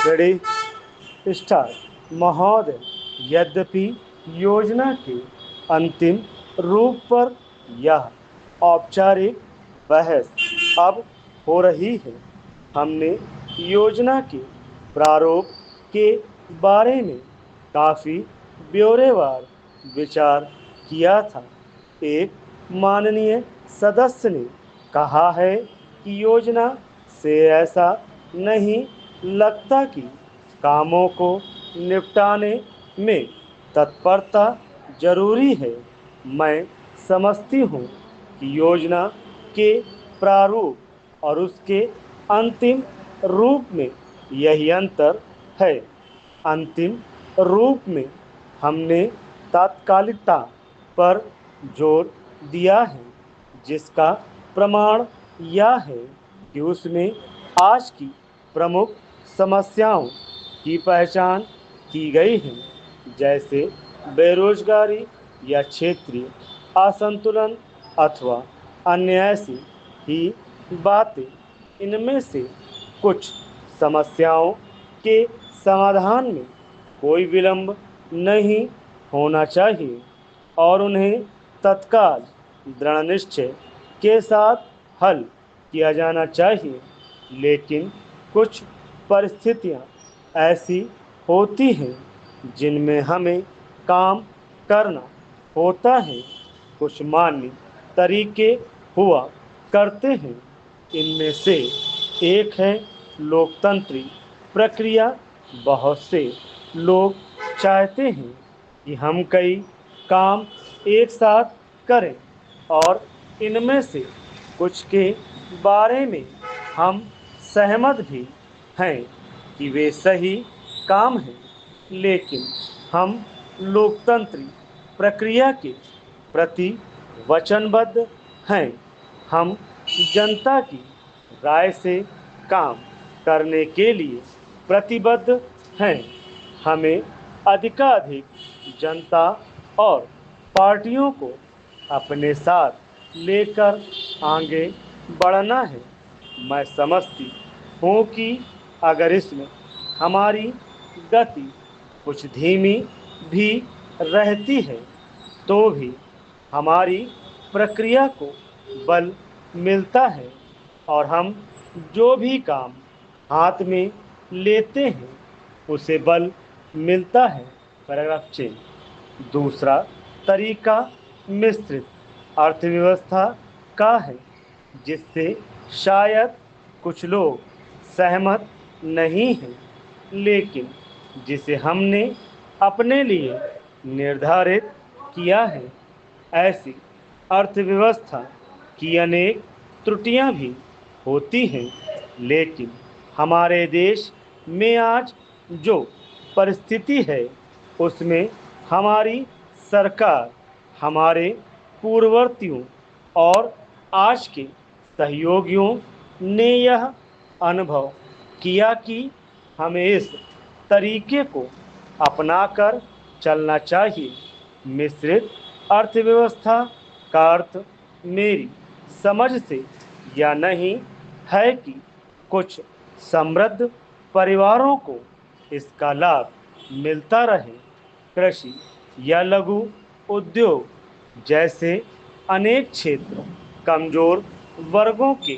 Ready start. महोदय, यद्यपि योजना के अंतिम रूप पर यह औपचारिक बहस अब हो रही है, हमने योजना के प्रारूप के बारे में काफ़ी ब्यौरेवार विचार किया था। एक माननीय सदस्य ने कहा है कि योजना से ऐसा नहीं लगता कि कामों को निपटाने में तत्परता जरूरी है। मैं समझती हूँ कि योजना के प्रारूप और उसके अंतिम रूप में यही अंतर है। अंतिम रूप में हमने तात्कालिकता पर जोर दिया है, जिसका प्रमाण यह है कि उसमें आज की प्रमुख समस्याओं की पहचान की गई है, जैसे बेरोजगारी या क्षेत्रीय असंतुलन अथवा अन्य ऐसी ही बातें। इनमें से कुछ समस्याओं के समाधान में कोई विलंब नहीं होना चाहिए और उन्हें तत्काल दृढ़ निश्चय के साथ हल किया जाना चाहिए। लेकिन कुछ परिस्थितियां ऐसी होती हैं जिनमें हमें काम करना होता है। कुछ मान्य तरीके हुआ करते हैं। इनमें से एक है लोकतांत्रिक प्रक्रिया। बहुत से लोग चाहते हैं कि हम कई काम एक साथ करें और इनमें से कुछ के बारे में हम सहमत भी हैं कि वे सही काम हैं, लेकिन हम लोकतांत्रिक प्रक्रिया के प्रति वचनबद्ध हैं। हम जनता की राय से काम करने के लिए प्रतिबद्ध हैं। हमें अधिकाधिक जनता और पार्टियों को अपने साथ लेकर आगे बढ़ना है। मैं समझती हूँ कि अगर इसमें हमारी गति कुछ धीमी भी रहती है, तो भी हमारी प्रक्रिया को बल मिलता है और हम जो भी काम हाथ में लेते हैं उसे बल मिलता है। Paragraph change. दूसरा तरीका मिश्रित अर्थव्यवस्था का है, जिससे शायद कुछ लोग सहमत नहीं हैं, लेकिन जिसे हमने अपने लिए निर्धारित किया है। ऐसी अर्थव्यवस्था की अनेक त्रुटियां भी होती हैं, लेकिन हमारे देश में आज जो परिस्थिति है उसमें हमारी सरकार, हमारे पूर्ववर्तियों और आज के सहयोगियों ने यह अनुभव किया कि हमें इस तरीके को अपनाकर चलना चाहिए। मिश्रित अर्थव्यवस्था का अर्थ मेरी समझ से यह नहीं है कि कुछ समृद्ध परिवारों को इसका लाभ मिलता रहे। कृषि या लघु उद्योग जैसे अनेक क्षेत्र कमजोर वर्गों के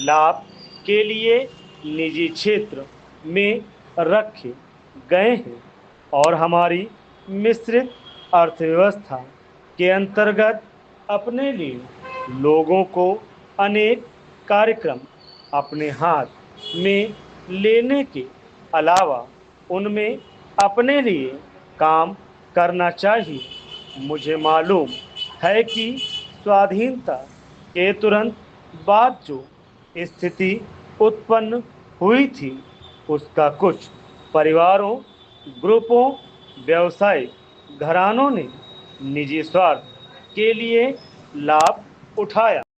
लाभ के लिए निजी क्षेत्र में रखे गए हैं और हमारी मिश्रित अर्थव्यवस्था के अंतर्गत अपने लिए लोगों को अनेक कार्यक्रम अपने हाथ में लेने के अलावा उनमें अपने लिए काम करना चाहिए। मुझे मालूम है कि स्वाधीनता के तुरंत बाद जो स्थिति उत्पन्न हुई थी उसका कुछ परिवारों, ग्रुपों, व्यवसायिक घरानों ने निजी स्वार्थ के लिए लाभ उठाया।